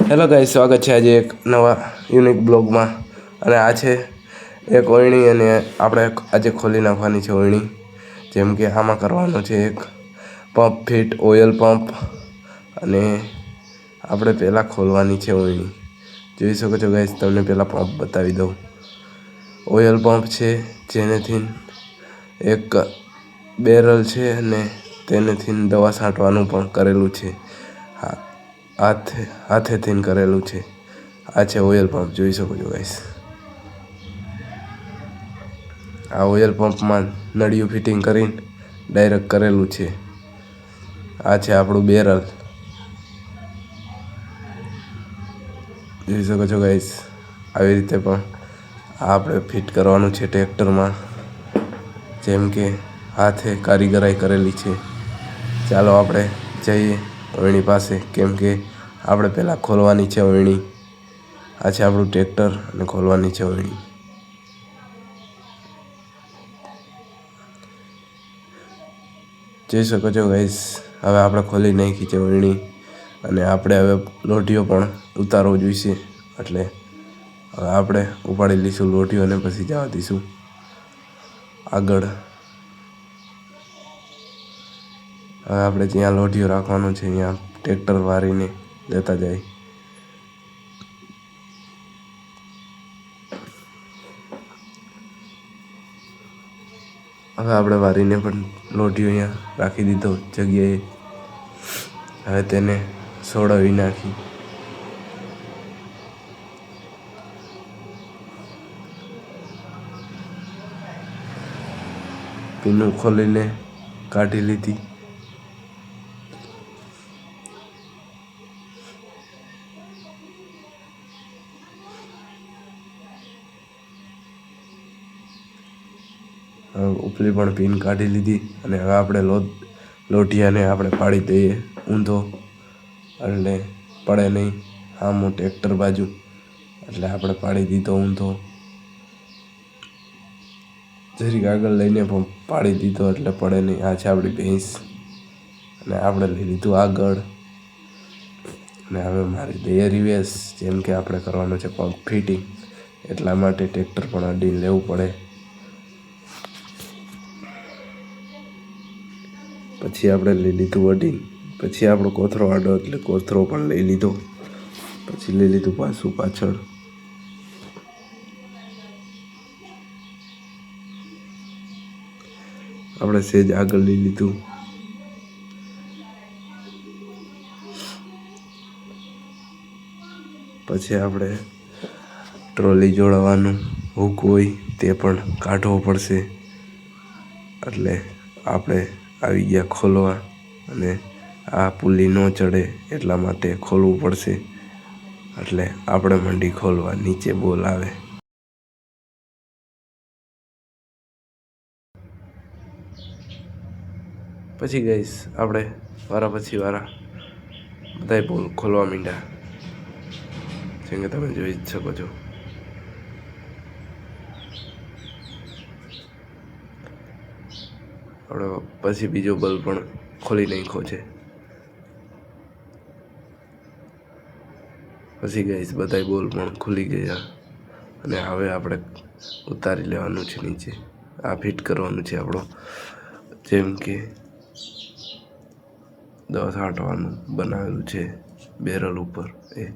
Hello guys, સ્વાગત છે આજે એક નવા યુનિક બ્લોગમાં. અને આ છે એક ઓયણી, અને આપણે આજે ખોલી નાખવાની છે ઓયણી. જેમ કે આમાં કરવાનો છે એક પંપ ફિટ, ઓઇલ પંપ. અને આપણે પહેલાં ખોલવાની છે ઓયણી. જોઈ શકો છો ગાઈસ, તમને પહેલાં પંપ બતાવી દઉં. ઓઇલ પંપ છે, જેનેથી એક બેરલ છે અને તેનેથી દવા છાંટવાનું પણ કરેલું છે. હાથેથી કરેલું છે. આ છે ઓઇલ પંપ, જોઈ શકો છો ગાઈસ. આ ઓઇલ પંપમાં નળિયું ફિટિંગ કરીને ડાયરેક્ટ કરેલું છે. આ છે આપણું બેરલ, જોઈ શકો છો ગાઈસ. આવી રીતે પણ આપણે ફિટ કરવાનું છે ટ્રેક્ટરમાં, જેમ કે હાથે કારીગરાઈ કરેલી છે. ચાલો આપણે જઈએ ઓયણી પાસે, કેમ કે આપણે પહેલાં ખોલવાની છે ઓયણી. આ છે આપણું ટ્રેક્ટર અને ખોલવાની છે ઓયણી. જોઈ શકો છો ગાઈસ, હવે આપણે ખોલી નાખી છે ઓયણી. અને આપણે હવે લોઢીઓ પણ ઉતારવો જોઈશે, એટલે હવે આપણે ઉપાડી લઈશું લોઢીઓ અને પછી જવા દઈશું આગળ. હવે આપણે જ્યાં લોઢીઓ રાખવાનું છે ત્યાં ટ્રેક્ટર વારીને લેતા જાય. હવે આપણે વારીને પણ લોઢીઓ અહીંયા રાખી દીધો જગ્યાએ. હવે તેને સોડાવી નાખી. પીનું ખોલીને કાઢી લીધી. ઉપલી પણ પીન કાઢી લીધી. અને હવે આપણે લોઢિયાને આપણે પાડી દઈએ ઊંધો, એટલે પડે નહીં. આમ ટ્રેક્ટર બાજુ, એટલે આપણે પાડી દીધો ઊંધો. જરીક આગળ લઈને પણ પાડી દીધો એટલે પડે નહીં. આ છે આપણી ભેંસ, અને આપણે લઈ લીધું આગળ. અને હવે મારી દઈએ રિવેસ, જેમ કે આપણે કરવાનું છે પંપ ફિટિંગ, એટલા માટે ટ્રેક્ટર પણ અડીને લેવું પડે. પછી આપણે લઈ લીધું અડીને. પછી આપણો કોથરો આડો, એટલે કોથરો પણ લઈ લીધો. પછી લઈ લીધું પાછું પાછળ. આપણે સેજ આગળ લઈ લીધું. પછી આપણે ટ્રોલી જોડવાનું હૂક હોય તે પણ કાઢવો પડશે. એટલે આપણે આવી ગયા ખોલવા, અને આ પુલી ન ચડે એટલા માટે ખોલવું પડશે. એટલે આપણે મંડી ખોલવા, નીચે બોલ આવે. પછી ગાઈસ આપણે વારા પછી વારા બધાય બોલ ખોલવા માંડ્યા, જેમ કે તમે જોઈ જ શકો છો. આપણે પછી બીજો બલ્બ પણ ખોલી નાખ્યો છે. પછી ગાઈસ બધાય બોલ પણ ખુલી ગયા. અને હવે આપણે ઉતારી લેવાનું છે નીચે. આ ફિટ કરવાનું છે આપણો, જેમ કે દવા છાંટવાનું બનાવેલું છે બેરલ ઉપર એ.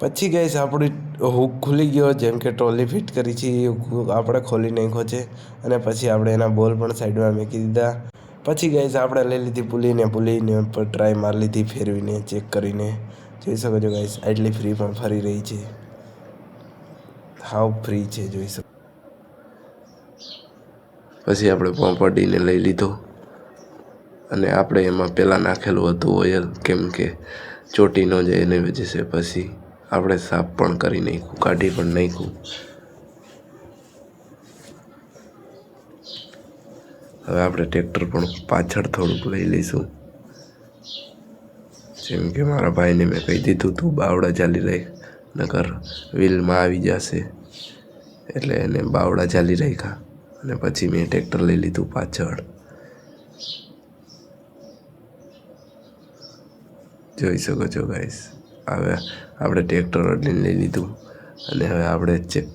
પછી ગાઈસ આપણી હૂક ખુલી ગયો, જેમ કે ટ્રોલી ફિટ કરી છે એ હૂક આપણે ખોલી નાખ્યો છે. અને પછી આપણે એના બોલ પણ સાઈડમાં મૂકી દીધા. પછી ગાઈસ આપણે લઈ લીધી પુલીને પર ટ્રાય મારી લીધી, ફેરવીને ચેક કરીને. જોઈ શકો છો ગાઈસ, આટલી ફ્રી પણ ફરી રહી છે. હાવ ફ્રી છે, જોઈ શકો. પછી આપણે પંપ અડીને લઈ લીધો. અને આપણે એમાં પહેલાં નાખેલું હતું ઓઇલ, કેમ કે ચોટી ન જાય એની વજહ. પછી આપણે સાફ પણ કરી નાખ્યું, કાઢી પણ નાખ્યું. હવે આપણે ટ્રેક્ટર પણ પાછળ થોડુંક લઈ લઈશું, જેમ કે મારા ભાઈને મેં કહી દીધું તું બાવડા ચાલી રાખ, નકર વ્હીલમાં આવી જશે. એટલે એને બાવડા ચાલી રાખ્યા. અને પછી મેં ટ્રેક્ટર લઈ લીધું પાછળ. જોઈ શકો છો ગાઈસ. હવે આપણે ટ્રેક્ટર અડીને લઈ લીધું અને હવે આપણે ચેક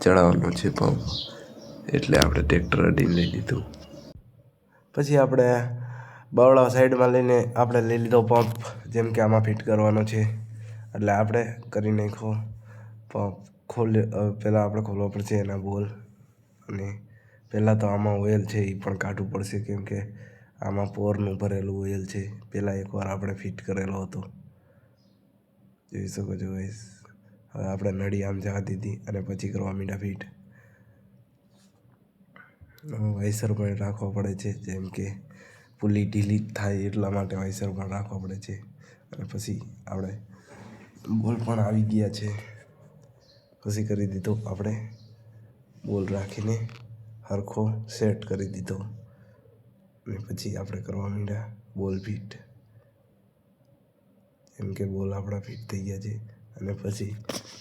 ચડાવવાનું છે પંપ, એટલે આપણે ટ્રેક્ટર અડીને લઈ લીધું. પછી આપણે બાવળા સાઈડમાં લઈને આપણે લઈ લીધો પંપ, જેમ કે આમાં ફિટ કરવાનો છે. એટલે આપણે કરી નાખો પંપ પહેલાં આપણે ખોલવા પડશે એના બોલ, અને પહેલાં તો આમાં ઓઇલ છે એ પણ કાઢવું પડશે, કેમ કે આમાં પોરનું ભરેલું ઓઇલ છે. પહેલાં એકવાર આપણે ફિટ કરેલો હતો, જોઈ શકો છો ગાઈસ. હવે આપણે નળી આમ જવા દીધી અને પછી કરવા માંડ્યા ફિટ. વાઇસર પણ રાખવો પડે છે, જેમ કે પુલી ઢીલી થાય એટલા માટે વાઇસર પણ રાખવા પડે છે. અને પછી આપણે બોલ પણ આવી ગયા છે. પછી કરી દીધો આપણે બોલ રાખીને સરખો સેટ કરી દીધો, અને પછી આપણે કરવા માંડ્યા બોલ ફિટ. જેમ કે બોલ આપણા ફિટ થઈ ગયા છે. અને પછી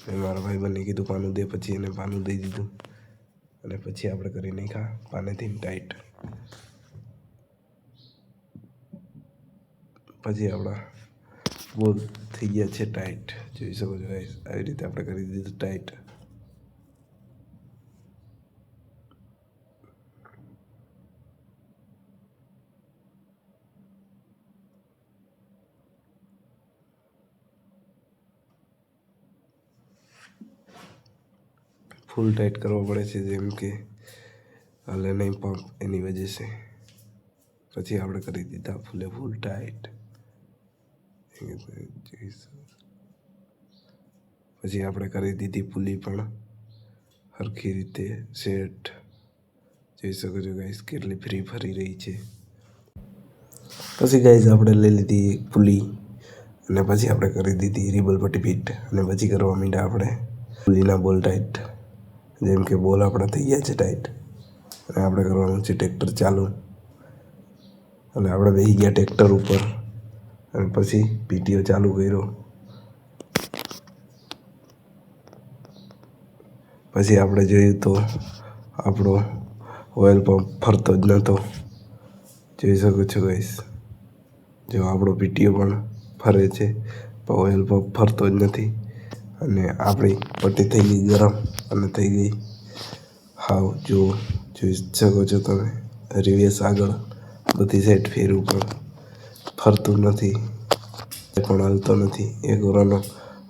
મેં મારા ભાઈબંધને કીધું પાનું દે, પછી એને પાનું દઈ દીધું. અને પછી આપણે કરી નાખ્યા પાનેથી ટાઈટ. પછી આપણા બોલ થઈ ગયા છે ટાઈટ, જોઈ શકો છો ગાઈસ. આવી રીતે આપણે કરી દીધું ટાઈટ. ફૂલ ટાઈટ કરવો પડે છે, જેમ કે હાલે નહીં પંપ, એની વજહ છે. પછી આપણે કરી દીધા ફૂલ ટાઈટ. પછી આપણે કરી દીધી પુલી પણ સરખી રીતે સેટ. જોઈ શકો છો ગાઈસ કેટલી ફ્રી ફરી રહી છે. પછી ગાઈસ આપણે લઈ લીધી પુલી, અને પછી આપણે કરી દીધી રિબલ પટ્ટી ફિટ. અને પછી કરવા માંડ્યા આપણે પુલીના બોલ ટાઈટ. જેમ કે બોલ આપણા થઈ ગયા છે ટાઈટ, અને આપણે કરવાનું છે ટ્રેક્ટર ચાલુ. અને આપણે બેસી ગયા ટ્રેક્ટર ઉપર, અને પછી પીટીઓ ચાલુ કર્યો. પછી આપણે જોયું તો આપણો ઓઇલ પંપ ફરતો જ નહોતો, જોઈ શકો છો ગાઈસ. જો આપણો પીટીઓ પણ ફરે છે, પણ ઓઇલ પંપ ફરતો જ નથી. અને આપણી પટ્ટી થઈ ગઈ ગરમ, અને થઈ ગઈ હાવ જોઈ શકો છો તમે. રિવેસ આગળ બધી સાઈડ ફેરવું પણ ફરતું નથી, પણ હાલતો નથી. એક વરાનો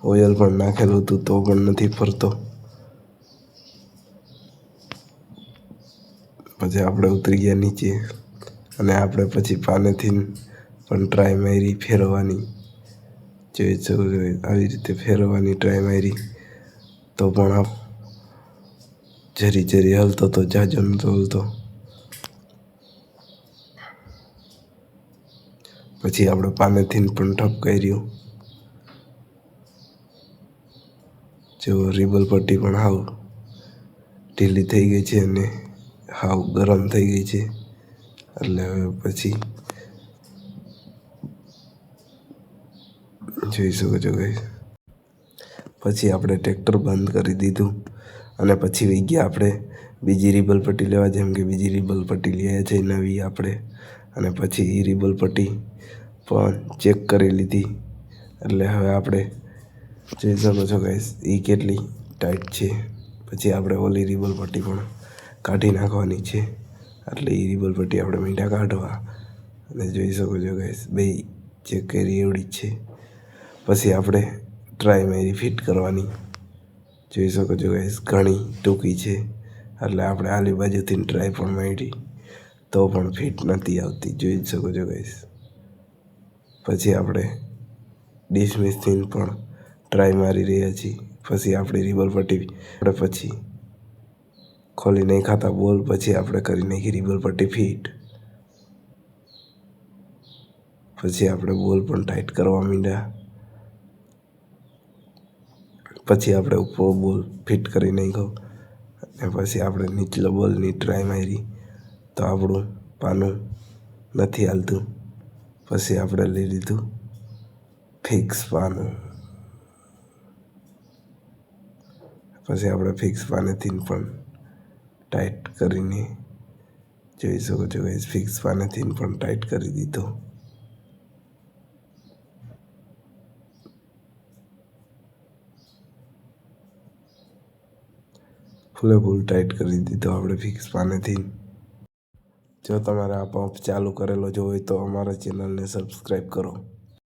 ઓઇલ પણ નાખેલું હતું તો પણ નથી ફરતો. પછી આપણે ઉતરી ગયા નીચે, અને આપણે પછી પાનેથી પણ ટ્રાય મારી ફેરવવાની. જોઈ શકો છો આવી રીતે ફેરવવાની ટ્રાય મારી, તો પણ જરી હલતો તો જાજો નહોતો હલતો. પછી આપણે પાનેથી પણ ઠપ કર્યું. જો રિબલ પટ્ટી પણ હાવ ઢીલી થઈ ગઈ છે, અને હાવ ગરમ થઈ ગઈ છે. એટલે હવે પછી જોઈ શકો છો ગાઈસ. પછી આપણે ટ્રેક્ટર બંધ કરી દીધું, અને પછી વહી ગયા આપણે બીજી રિબલ પટ્ટી લેવા. જેમ કે બીજી રિબલ પટ્ટી લઈએ છે નવી આપણે, અને પછી એ રિબલ પટ્ટી પણ ચેક કરી લીધી. એટલે હવે આપણે જોઈ શકો છો ગાઈસ એ કેટલી ટાઈટ છે. પછી આપણે ઓલી રિબલ પટ્ટી પણ કાઢી નાખવાની છે. એટલે એ રિબલ પટ્ટી આપણે મીંડા કાઢવા, અને જોઈ શકો છો ગાઈસ બે ચેક કરી એવડી જ છે. પછી આપણે ટ્રાય મારી ફિટ કરવાની. જોઈ શકો છો ગાઈસ ઘણી ટૂંકી છે, એટલે આપણે આલી બાજુથી ટ્રાય પણ મારી તો પણ ફિટ નથી આવતી, જોઈ શકો છો ગાઈસ. પછી આપણે ડિસમિસથી પણ ટ્રાય મારી રહ્યા છીએ. પછી આપણી રિબલ પટ્ટી આપણે પછી ખોલી નહીં ખાતા બોલ. પછી આપણે કરી નાખી રિબલ પટ્ટી ફિટ. પછી આપણે બોલ પણ ટાઈટ કરવા માંડ્યા. પછી આપણે ઉપર બોલ ફિટ કરી નાખ્યો, અને પછી આપણે નીચલો બોલની ટ્રાય મારી તો આપણું પાનું નથી હાલતું. પછી આપણે લઈ લીધું ફિક્સ પાનું. પછી આપણે ફિક્સ પાનેથી પણ ટાઈટ કરીને જોઈ શકો છો ગાઈસ. ફિક્સ પાનેથી પણ ટાઈટ કરી દીધો. ફૂલ ટાઈટ કરી દીધો આપણે ફિક્સ પાનેથી. જો તમારે આ પંપ ચાલુ કરેલો જો હોય તો અમારા ચેનલને સબસ્ક્રાઈબ કરો.